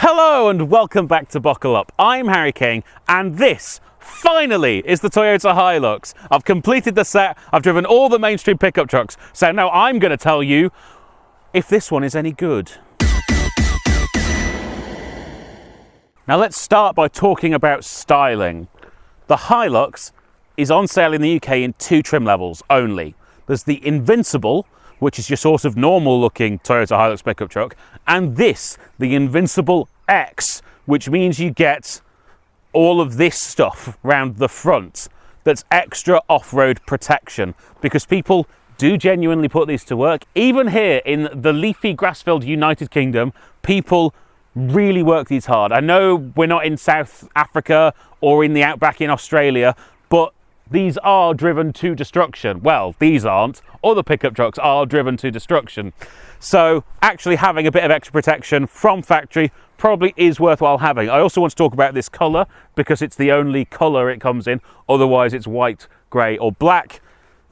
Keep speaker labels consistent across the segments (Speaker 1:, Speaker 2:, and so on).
Speaker 1: Hello and welcome back to Buckle Up. I'm Harry King and this, finally, is the Toyota Hilux. I've completed the set, I've driven all the mainstream pickup trucks, so now I'm going to tell you if this one is any good. Now let's start by talking about styling. The Hilux is on sale in the UK in two trim levels only. There's the Invincible, which is your sort of normal looking Toyota Hilux pickup truck, and this, the Invincible X, which means you get all of this stuff round the front that's extra off-road protection, because people do genuinely put these to work. Even here in the leafy grass-filled United Kingdom, people really work these hard. I know we're not in South Africa or in the outback in Australia, but these are driven to destruction. Well, these aren't. Other pickup trucks are driven to destruction. So actually having a bit of extra protection from factory probably is worthwhile having. I also want to talk about this colour because it's the only colour it comes in. Otherwise it's white, grey or black.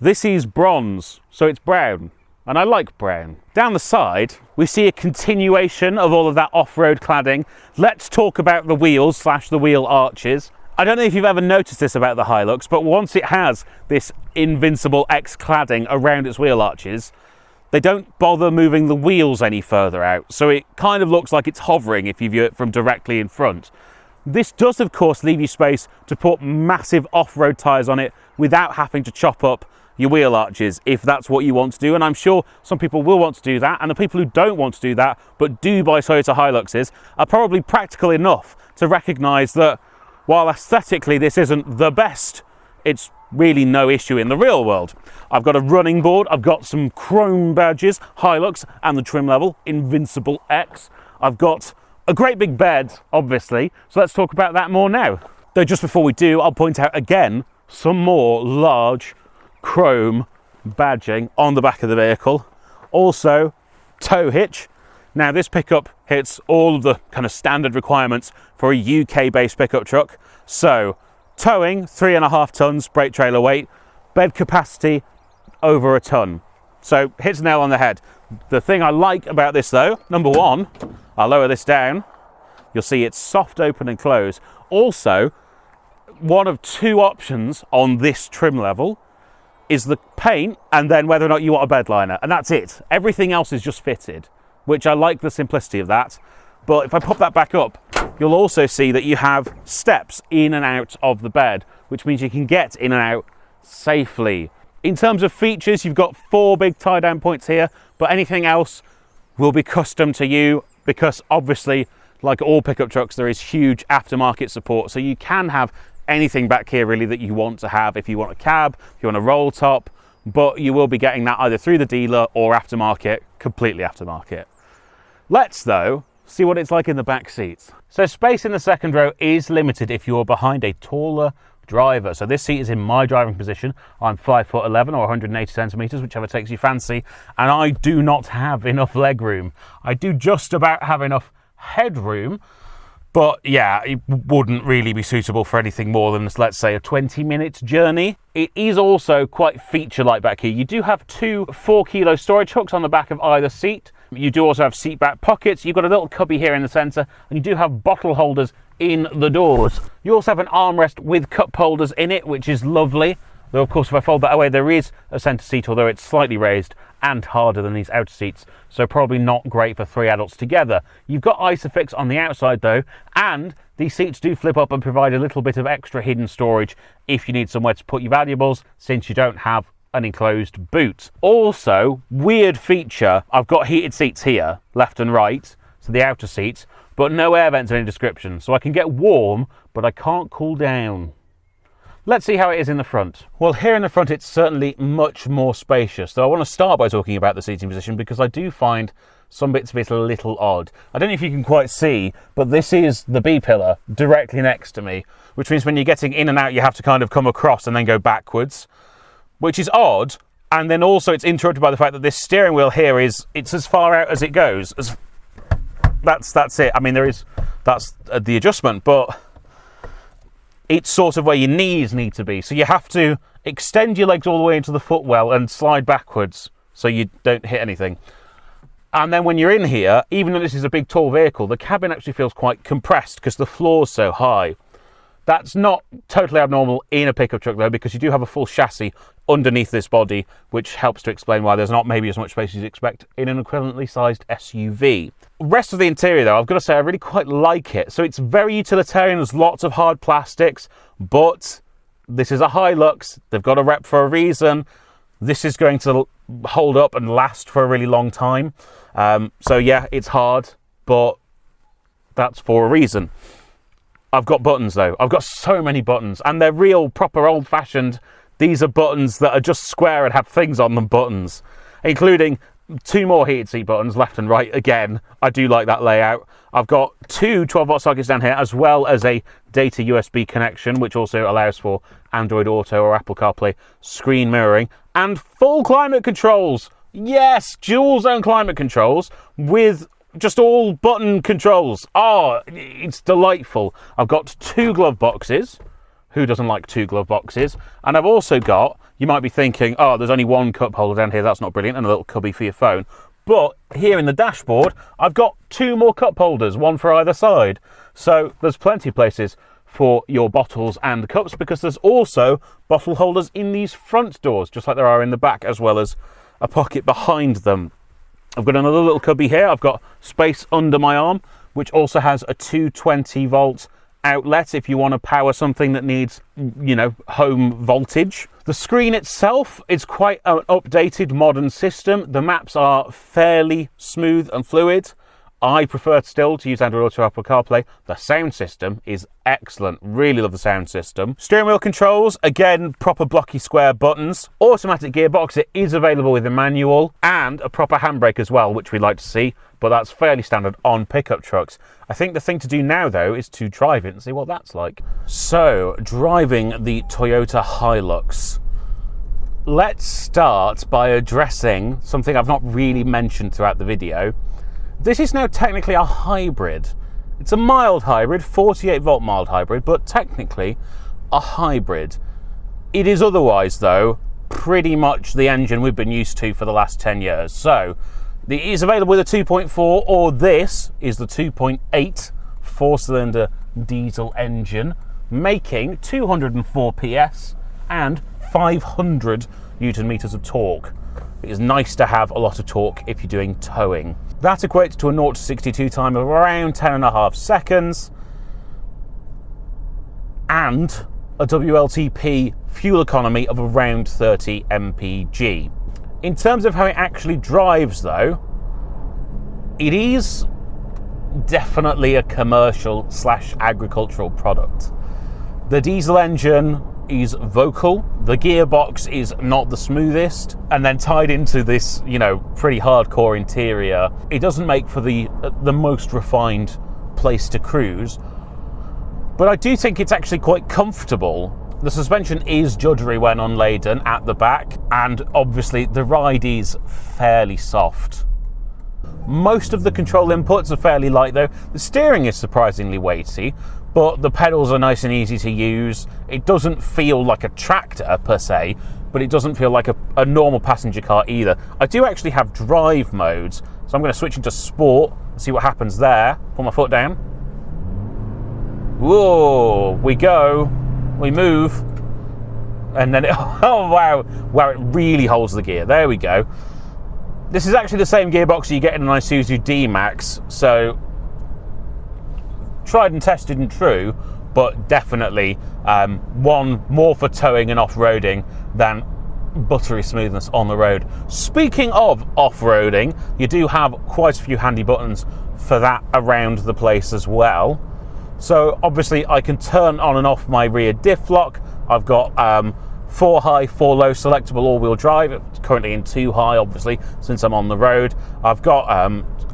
Speaker 1: This is bronze, so it's brown. And I like brown. Down the side, we see a continuation of all of that off-road cladding. Let's talk about the wheels / the wheel arches. I don't know if you've ever noticed this about the Hilux, but once it has this Invincible X cladding around its wheel arches, they don't bother moving the wheels any further out. So it kind of looks like it's hovering if you view it from directly in front. This does, of course, leave you space to put massive off-road tyres on it without having to chop up your wheel arches, if that's what you want to do. And I'm sure some people will want to do that. And the people who don't want to do that, but do buy Toyota Hiluxes, are probably practical enough to recognise that while aesthetically this isn't the best, it's really no issue in the real world. I've got a running board, I've got some chrome badges, Hilux and the trim level, Invincible X. I've got a great big bed, obviously, so let's talk about that more now. Though just before we do, I'll point out again some more large chrome badging on the back of the vehicle. Also, tow hitch. Now this pickup hits all of the kind of standard requirements for a UK-based pickup truck. So, towing, 3.5 tons, brake trailer weight, bed capacity, over a ton. So, hits the nail on the head. The thing I like about this though, number one, I'll lower this down, you'll see it's soft open and close. Also, one of two options on this trim level is the paint and then whether or not you want a bed liner, and that's it. Everything else is just fitted, which I like the simplicity of that. But if I pop that back up, you'll also see that you have steps in and out of the bed, which means you can get in and out safely. In terms of features, you've got 4 big tie down points here, but anything else will be custom to you because obviously, like all pickup trucks, there is huge aftermarket support. So you can have anything back here really that you want to have. If you want a cab, if you want a roll top, but you will be getting that either through the dealer or aftermarket, completely aftermarket. Let's though see what it's like in the back seats. So space in the second row is limited if you're behind a taller driver. So this seat is in my driving position. I'm 5'11" or 180 centimeters, whichever takes your fancy, and I do not have enough leg room. I do just about have enough headroom, but yeah, it wouldn't really be suitable for anything more than, let's say, a 20-minute journey. It is also quite feature-like back here. You do have 2 4-kilo storage hooks on the back of either seat. You do also have seat back pockets. You've got a little cubby here in the centre, and you do have bottle holders in the doors. You also have an armrest with cup holders in it, which is lovely. Though, of course, if I fold that away, there is a centre seat, although it's slightly raised and harder than these outer seats, so probably not great for 3 adults together. You've got Isofix on the outside, though, and these seats do flip up and provide a little bit of extra hidden storage if you need somewhere to put your valuables, since you don't have an enclosed boot. Also, weird feature, I've got heated seats here, left and right, so the outer seats, but no air vents of any description, so I can get warm, but I can't cool down. Let's see how it is in the front. Well, here in the front, it's certainly much more spacious. So I want to start by talking about the seating position because I do find some bits of it a little odd. I don't know if you can quite see, but this is the B-pillar directly next to me, which means when you're getting in and out, you have to kind of come across and then go backwards, which is odd. And then also it's interrupted by the fact that this steering wheel here it's as far out as it goes. That's it. I mean, that's the adjustment, but it's sort of where your knees need to be. So you have to extend your legs all the way into the footwell and slide backwards so you don't hit anything. And then when you're in here, even though this is a big tall vehicle, the cabin actually feels quite compressed because the floor's so high. That's not totally abnormal in a pickup truck though, because you do have a full chassis underneath this body, which helps to explain why there's not maybe as much space as you'd expect in an equivalently sized SUV. Rest of the interior though, I've got to say I really quite like it. So it's very utilitarian, there's lots of hard plastics, but this is a Hilux, they've got a rep for a reason. This is going to hold up and last for a really long time. So yeah, it's hard, but that's for a reason. I've got buttons though. I've got so many buttons, and they're real proper old-fashioned. These are buttons that are just square and have things on them buttons, including 2 more heated seat buttons, left and right. Again, I do like that layout. I've got 2 12-volt sockets down here, as well as a data USB connection, which also allows for Android Auto or Apple CarPlay screen mirroring, and full climate controls. Yes, dual zone climate controls with just all button controls. Oh, it's delightful. I've got 2 glove boxes. Who doesn't like 2 glove boxes? And I've also got, you might be thinking, oh, there's only 1 cup holder down here. That's not brilliant. And a little cubby for your phone. But here in the dashboard, I've got 2 more cup holders, 1 for either side. So there's plenty of places for your bottles and cups, because there's also bottle holders in these front doors, just like there are in the back, as well as a pocket behind them. I've got another little cubby here. I've got space under my arm, which also has a 220 volt outlet if you want to power something that needs, you know, home voltage. The screen itself is quite an updated modern system. The maps are fairly smooth and fluid. I prefer still to use Android Auto, Apple CarPlay. The sound system is excellent. Really love the sound system. Steering wheel controls, again, proper blocky square buttons. Automatic gearbox, it is available with a manual, and a proper handbrake as well, which we like to see, but that's fairly standard on pickup trucks. I think the thing to do now, though, is to drive it and see what that's like. So, driving the Toyota Hilux. Let's start by addressing something I've not really mentioned throughout the video. This is now technically a hybrid. It's a mild hybrid, 48 volt mild hybrid, but technically a hybrid. It is otherwise, though, pretty much the engine we've been used to for the last 10 years. So it is available with a 2.4, or this is the 2.8 4-cylinder diesel engine, making 204 PS and 500 Newton meters of torque. It is nice to have a lot of torque if you're doing towing. That equates to a 0 to 62 time of around 10.5 seconds and a WLTP fuel economy of around 30 mpg. In terms of how it actually drives though, it is definitely a commercial / agricultural product. The diesel engine is vocal, the gearbox is not the smoothest, and then tied into this, you know, pretty hardcore interior, it doesn't make for the most refined place to cruise. But I do think it's actually quite comfortable. The suspension is juddery when unladen at the back, and obviously the ride is fairly soft. Most of the control inputs are fairly light though. The steering is surprisingly weighty, but the pedals are nice and easy to use. It doesn't feel like a tractor per se, but it doesn't feel like a normal passenger car either. I do actually have drive modes, so I'm going to switch into sport and see what happens there. Put my foot down. Whoa, we go, we move, and then oh wow, it really holds the gear. There we go. This is actually the same gearbox you get in an Isuzu D-Max, so tried and tested and true, but definitely one more for towing and off-roading than buttery smoothness on the road. Speaking of off-roading, you do have quite a few handy buttons for that around the place as well. So obviously I can turn on and off my rear diff lock. I've got 4 high, 4 low selectable all-wheel drive. It's currently in 2 high, obviously, since I'm on the road. I've got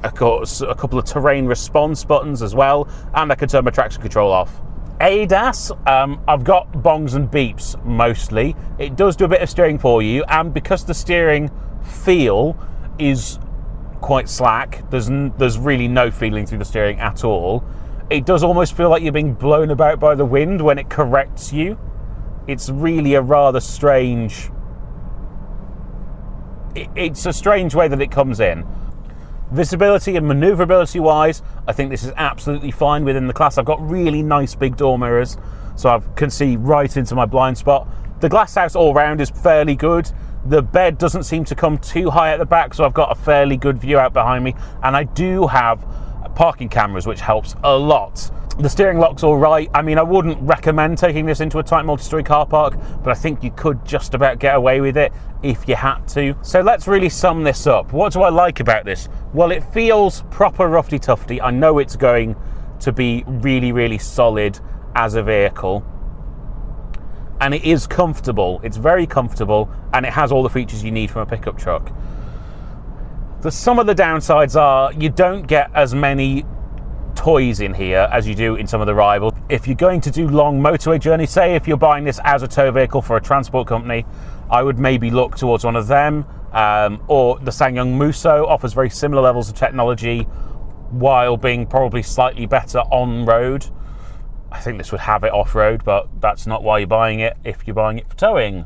Speaker 1: a couple of terrain response buttons as well, and I can turn my traction control off. ADAS, I've got bongs and beeps mostly. It does do a bit of steering for you, and because the steering feel is quite slack, there's really no feeling through the steering at all. It does almost feel like you're being blown about by the wind when it corrects you. It's really a rather strange... It's a strange way that it comes in. Visibility and manoeuvrability wise, I think this is absolutely fine within the class. I've got really nice big door mirrors, so I can see right into my blind spot. The glass house all round is fairly good. The bed doesn't seem to come too high at the back, so I've got a fairly good view out behind me. And I do have parking cameras, which helps a lot. The steering lock's all right. I mean, I wouldn't recommend taking this into a tight multi-story car park, but I think you could just about get away with it if you had to. So let's really sum this up. What do I like about this? Well, it feels proper roughy tufty. I know it's going to be really, really solid as a vehicle. And it is comfortable. It's very comfortable, and it has all the features you need from a pickup truck. Some of the downsides are you don't get as many toys in here as you do in some of the rivals. If you're going to do long motorway journeys, say if you're buying this as a tow vehicle for a transport company, I would maybe look towards one of them, or the SsangYong Musso offers very similar levels of technology while being probably slightly better on road. I think this would have it off-road, but that's not why you're buying it if you're buying it for towing.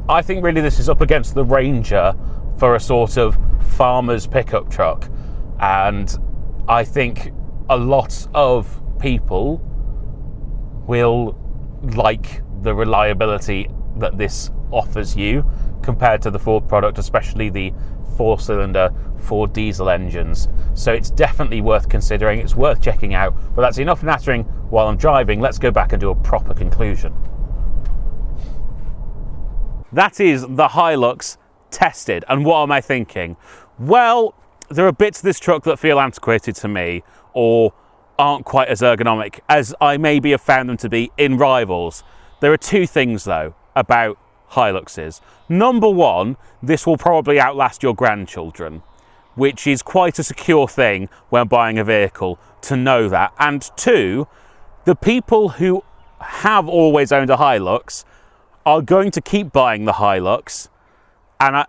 Speaker 1: I think really this is up against the Ranger for a sort of farmer's pickup truck, and I think a lot of people will like the reliability that this offers you compared to the Ford product, especially the 4-cylinder Ford diesel engines. So it's definitely worth considering, it's worth checking out. But that's enough nattering while I'm driving. Let's go back and do a proper conclusion. That is the Hilux tested. And what am I thinking? Well, there are bits of this truck that feel antiquated to me or aren't quite as ergonomic as I maybe have found them to be in rivals. There are two things though about Hiluxes. Number one, this will probably outlast your grandchildren, which is quite a secure thing when buying a vehicle to know that. And two, the people who have always owned a Hilux are going to keep buying the Hilux, and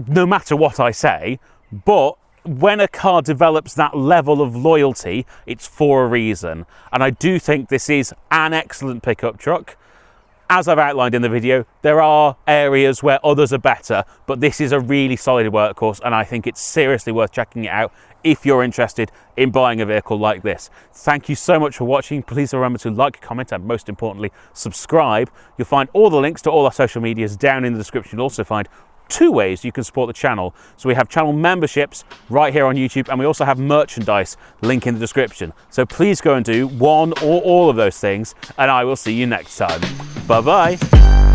Speaker 1: no matter what I say, but when a car develops that level of loyalty, it's for a reason. And I do think this is an excellent pickup truck. As I've outlined in the video, there are areas where others are better, but this is a really solid workhorse, and I think it's seriously worth checking it out if you're interested in buying a vehicle like this. Thank you so much for watching. Please remember to like, comment, and most importantly, subscribe. You'll find all the links to all our social medias down in the description. You'll also find two ways you can support the channel. So we have channel memberships right here on YouTube, and we also have merchandise, link in the description. So please go and do one or all of those things, and I will see you next time. Bye bye.